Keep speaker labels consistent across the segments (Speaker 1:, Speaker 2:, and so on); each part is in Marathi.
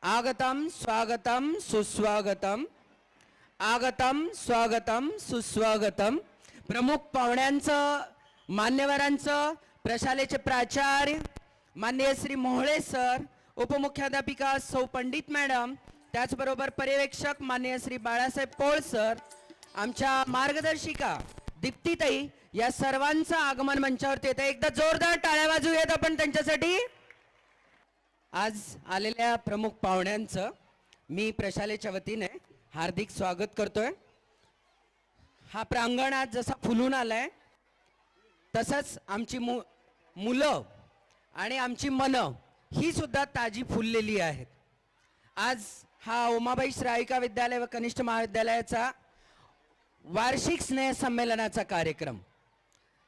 Speaker 1: आगतम स्वागतम सुस्वागतम, आगतम स्वागतम सुस्वागतम. प्रमुख पाहुण्यांचं, मान्यवरांचं, प्रशालेचे प्राचार्य माननीय श्री मोहळे सर, उपमुख्याध्यापिका सौ पंडित मॅडम, त्याचबरोबर पर्यवेक्षक माननीय श्री बाळासाहेब पोळ सर, आमच्या मार्गदर्शिका दीप्तीताई, या सर्वांचं आगमन मंचावरती येतं. एकदा जोरदार टाळ्या वाजवूयात आपण त्यांच्यासाठी. आज आलेल्या प्रमुख पाहुण्यांचं मी प्रशालेच्या वतीने हार्दिक स्वागत करतोय. हा प्रांगण आज जसा फुलून आलाय तसंच आमची मुलं आणि आमची मनं ही सुद्धा ताजी फुललेली आहेत. आज हा उमाबाई श्राविका विद्यालय व कनिष्ठ महाविद्यालयाचा वार्षिक स्नेह संमेलनाचा कार्यक्रम.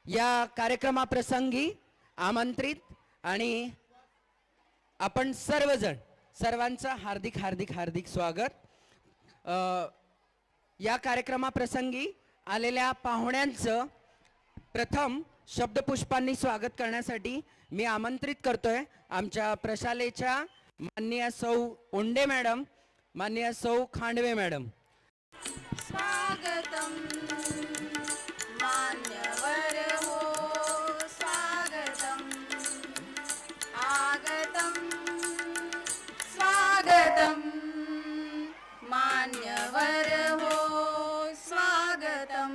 Speaker 1: या कार्यक्रमाप्रसंगी आमंत्रित आणि आपण सर्वजण, सर्वांचं हार्दिक हार्दिक हार्दिक स्वागत. या कार्यक्रमाप्रसंगी आलेल्या पाहुण्यांचं प्रथम शब्दपुष्पांनी स्वागत करण्यासाठी मी आमंत्रित करतोय आमच्या प्रशालेच्या माननीय सौ ओंडे मॅडम, माननीय सौ खांडवे मॅडम.
Speaker 2: स्वागतम मान्यवर हो, स्वागतम आगतम, स्वागतम मान्यवर हो, स्वागतम.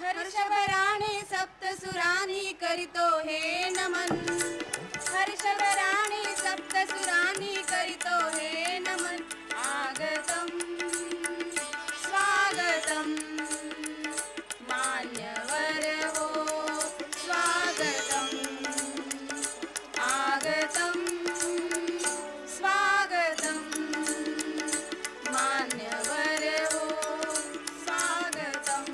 Speaker 2: हर्षभराणी सप्तसुरानी करितो हे नमन, हर्षभराणी सप्तसुरानी करितो हे नमन. आगतम स्वागतम मान्यवर हो, स्वागतम आगतम, स्वागतम मान्यवर हो, स्वागतम.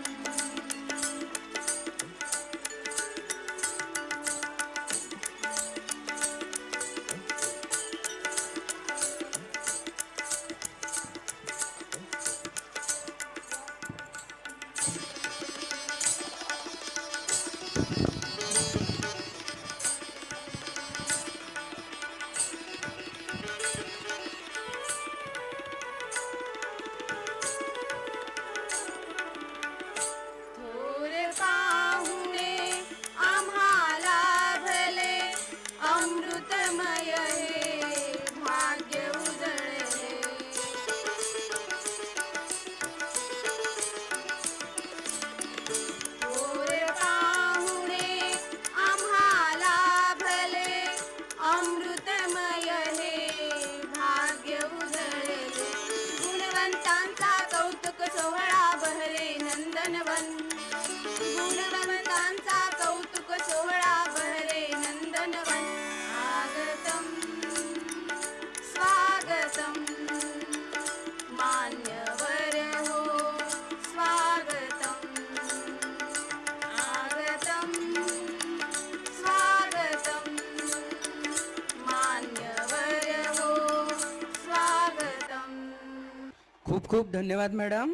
Speaker 2: गुणवंतांचा कौतुक सोहळा बहरे नंदनवन. आगतम स्वागतम मान्यवर हो, स्वागतम आगतम, स्वागतम मान्यवर हो, स्वागतम.
Speaker 1: खूप खूप धन्यवाद मॅडम.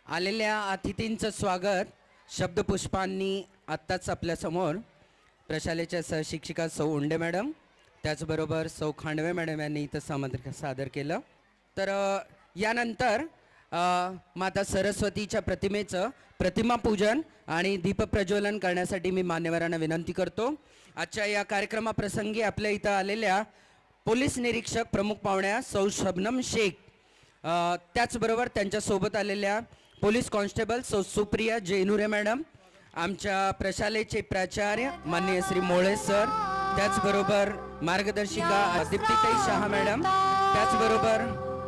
Speaker 1: आलेल्या अतिथींचं स्वागत शब्दपुष्पांनी आत्ताच आपल्यासमोर प्रशालेच्या सहशिक्षिका सौ उंडे मॅडम, त्याचबरोबर सौ खांडवे मॅडम यांनी इथं सादर केलं. तर यानंतर माता सरस्वतीच्या प्रतिमेचं प्रतिमापूजन आणि दीपप्रज्वलन करण्यासाठी मी मान्यवरांना विनंती करतो. आजच्या या कार्यक्रमाप्रसंगी आपल्या इथं आलेल्या पोलीस निरीक्षक प्रमुख पाहुण्या सौ शबनम शेख, त्याचबरोबर त्यांच्यासोबत आलेल्या पोलीस कॉन्स्टेबल सौ सुप्रिया जैनुरे मॅडम, आमच्या प्रशालेचे प्राचार्य माननीय श्री मोळे सर, त्याचबरोबर मार्गदर्शिका दीप्तीताई शहा मॅडम, त्याचबरोबर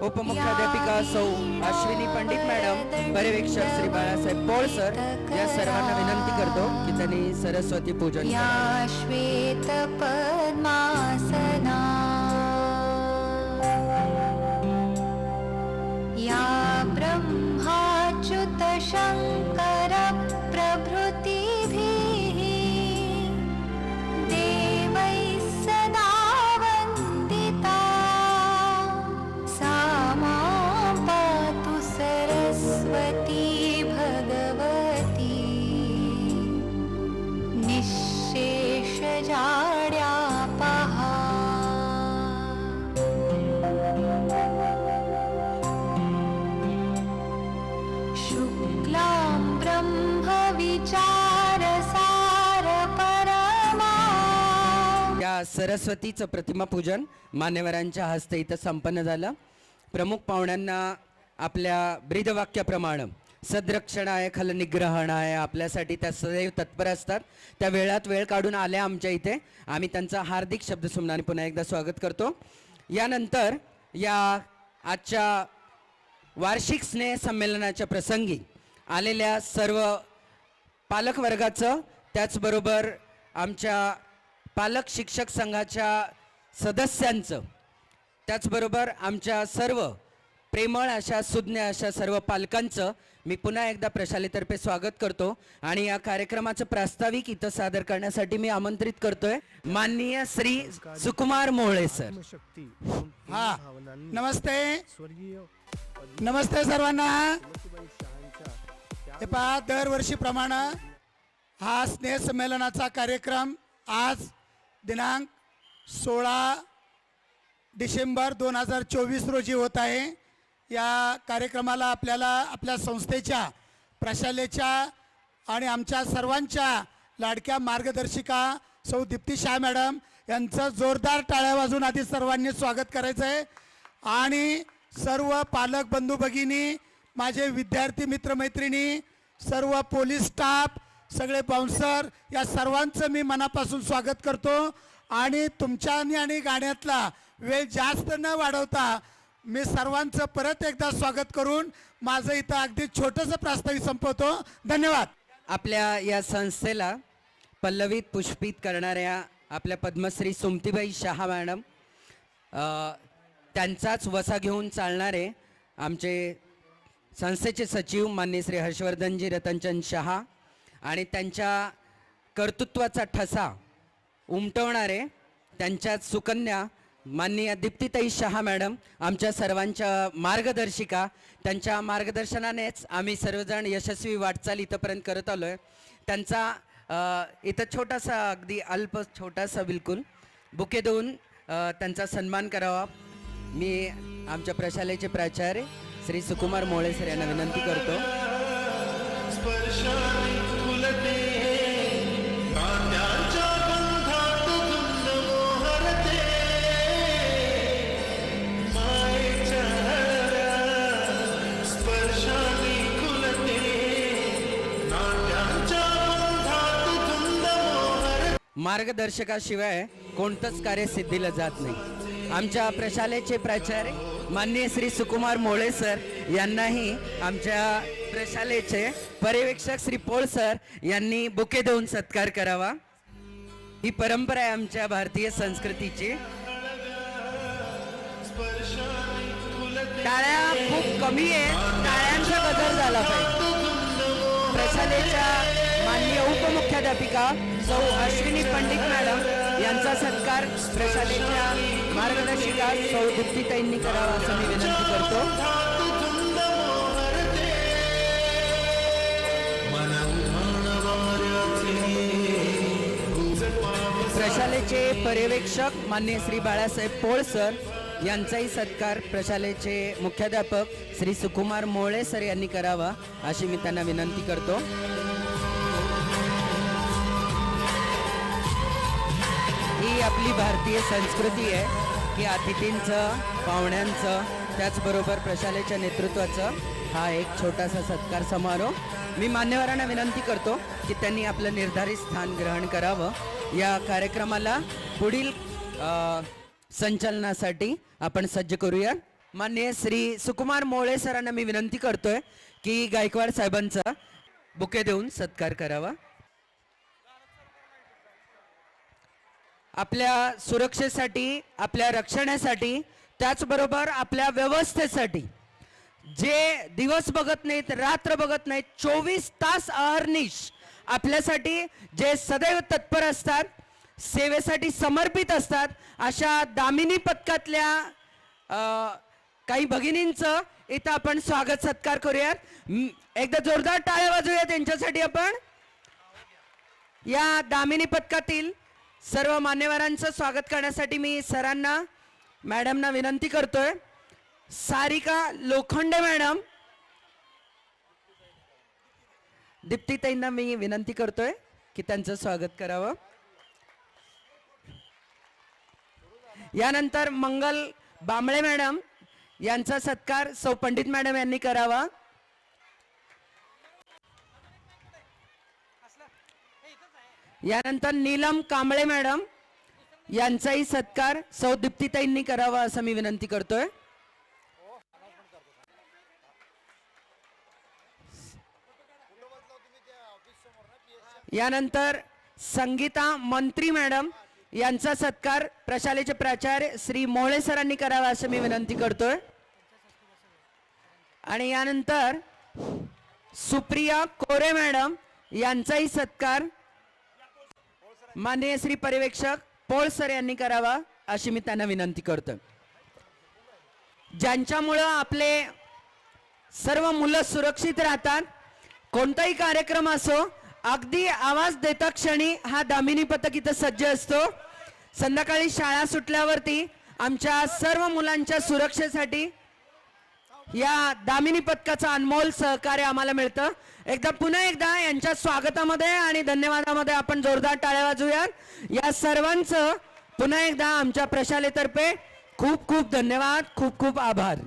Speaker 1: उपमुख्याध्यापिका सौ अश्विनी पंडित मॅडम, पर्यवेक्षक श्री बाळासाहेब पोळ सर, या सर्वांना विनंती करतो की त्यांनी सरस्वती पूजन
Speaker 2: या श्वेत पद्मासना, या ब्रह्माच्युत शंकर प्रभृतिभिः देवैः सदा वन्दिता, सा मां पातु सरस्वती भगवती. निःशेषजाड्या
Speaker 1: सरस्वतीचं प्रतिमा पूजन मान्यवरांच्या हस्ते इथं संपन्न झालं. प्रमुख पाहुण्यांना आपल्या ब्रीदवाक्याप्रमाणे सदरक्षणाय खलनिग्रहणाय आपल्यासाठी त्या सदैव तत्पर असतात. त्या वेळात वेळ काढून आल्या आमच्या इथे. आम्ही त्यांचं हार्दिक शब्दसुमनाने पुन्हा एकदा स्वागत करतो. यानंतर या आजच्या वार्षिक स्नेह संमेलनाच्या प्रसंगी आलेल्या सर्व पालकवर्गाचं, त्याचबरोबर आमच्या पालक शिक्षक संघाच्या सदस्यांचं, त्याचबरोबर आमच्या सर्व प्रेमळ अशा सुज्ञ अशा सर्व पालकांचं मी पुन्हा एकदा प्रशालेतर्फे स्वागत करतो. आणि या कार्यक्रमाचं प्रास्ताविक इथं सादर करण्यासाठी मी आमंत्रित करतोय माननीय श्री सुकुमार मोळे सर.
Speaker 3: हा, नमस्ते नमस्ते सर्वांना. हे पहा, दरवर्षीप्रमाणे हा स्नेह संमेलनाचा कार्यक्रम आज दिनांक 16 डिसेंबर 2024 रोजी होत आहे. या कार्यक्रमाला आपल्याला आपल्या संस्थेच्या, प्रशालेच्या आणि आमच्या सर्वांच्या लाडक्या मार्गदर्शिका सौ दीप्ती शाह मॅडम यांचं जोरदार टाळ्या वाजवून आधी सर्वांनी स्वागत करायचं आहे. आणि सर्व पालक बंधू भगिनी, माझे विद्यार्थी मित्रमैत्रिणी, सर्व पोलीस स्टाफ, सगळे बाउन्सर, या सर्वांचं मी मनापासून स्वागत करतो. आणि तुमच्या आणि गाण्यातला वेळ जास्त न वाढवता मी सर्वांचं परत एकदा स्वागत करून माझं इथं अगदी छोटंसं प्रास्ताविक संपवतो. धन्यवाद.
Speaker 1: आपल्या या संस्थेला पल्लवित पुष्पित करणाऱ्या आपल्या पद्मश्री सुमतीबाई शहा मॅडम, त्यांचाच वसा घेऊन चालणारे आमचे संस्थेचे सचिव माननीय श्री हर्षवर्धनजी रतनचंद शहा, आणि त्यांच्या कर्तृत्वाचा ठसा उमटवणारे त्यांच्याच सुकन्या माननीय दीप्तीताई शहा मॅडम, आमच्या सर्वांच्या मार्गदर्शिका. त्यांच्या मार्गदर्शनानेच आम्ही सर्वजण यशस्वी वाटचाल इथंपर्यंत करत आलो आहे. त्यांचा इथं छोटासा, अगदी अल्प छोटासा बिलकुल बुके देऊन त्यांचा सन्मान करावा मी आमच्या प्रशालेचे प्राचार्य श्री सुकुमार मोळे सर यांना विनंती करतो. मार्गदर्शकाशिवाय कोणतंच कार्य सिद्धीला जात नाही. आमच्या प्रशालेचे प्राचार्य माननीय श्री सुकुमार मोळे सर यांनाही आमच्या प्रशालेचे पर्यवेक्षक श्री पोळ सर यांनी बुके देऊन सत्कार करावा. ही परंपरा आहे आमच्या भारतीय संस्कृतीची. टाळ्या खूप कमी आहे, टाळ्यांचा गजर झाला पाहिजे. प्रशालेच्या माननीय उपमुख्याध्यापिका सौ अश्विनी पंडित मॅडम यांचा सत्कार प्रशालेच्या मार्गदर्शिका सौ दीप्तीताईंनी करावा असं मी विनंती करतो. प्रशालेचे पर्यवेक्षक माननीय श्री बाळासाहेब पोळ सर यांचाही सत्कार प्रशालेचे मुख्याध्यापक श्री सुकुमार मोळे सर यांनी करावा अशी मी त्यांना विनंती करतो. ही आपली भारतीय संस्कृती आहे की अतिथींचं, पाहुण्यांचं, त्याचबरोबर प्रशालेच्या नेतृत्वाचं हा एक छोटासा सत्कार समारोह. मी मान्यवरांना विनंती करतो की त्यांनी आपलं निर्धारित स्थान ग्रहण करावं. या कार्यक्रमाला पुढील संचलनासाठी आपण सज्ज करूया. माननीय श्री सुकुमार मोळे सरांना मी विनंती करतोय की गायकवाड साहेबांचा बुके देऊन सत्कार करावा. आपल्या सुरक्षेसाठी, आपल्या रक्षणासाठी, त्याचबरोबर आपल्या व्यवस्थेसाठी जे दिवस बघत नाहीत, रात्र बघत नाहीत, 24 तास अहर्निश आपल्यासाठी जे सदैव तत्पर असतात, सेवेसाठी समर्पित असतात, अशा दामिनी पथकातल्या काही भगिनींचं इथं आपण स्वागत सत्कार करूयात. एकदा जोरदार टाळ्या वाजवूया त्यांच्यासाठी आपण. या दामिनी पथकातील सर्व मान्यवरांचं स्वागत करण्यासाठी मी सरांना, मॅडमना विनंती करतोय. सारिका लोखंडे मॅडम, दीप्तीताईंना मी विनंती करतोय की त्यांचं स्वागत करावं. यानंतर मंगल बांबळे मॅडम यांचा सत्कार सौ पंडित मॅडम यांनी करावा. यानंतर नीलम कांबळे मॅडम यांचाही सत्कार सौ दीप्तीताईंनी करावा असं मी विनंती करतोय. यानंतर संगीता मंत्री मॅडम यांचा सत्कार प्रशालेचे प्राचार्य श्री मोहळे सरांनी करावा असं मी विनंती करतोय. आणि यानंतर सुप्रिया कोरे मॅडम यांचाही सत्कार माननीय श्री पर्यवेक्षक पोळ सर यांनी करावा अशी मी त्यांना विनंती करतोय. ज्यांच्यामुळं आपले सर्व मुलं सुरक्षित राहतात, कोणताही कार्यक्रम असो, अगदी आवाज देता क्षणी हा दामिनी पथक इथं सज्ज असतो. संध्याकाळी शाळा सुटल्यावरती आमच्या सर्व मुलांच्या सुरक्षेसाठी या दामिनी पथकाचं अनमोल सहकार्य आम्हाला मिळतं. पुन्हा एकदा यांच्या स्वागतामध्ये आणि धन्यवादामध्ये आपण जोरदार टाळ्या वाजवूयात. या सर्वांचं पुन्हा एकदा आमच्या प्रशालेतर्फे खूप खूप धन्यवाद, खूप खूप आभार.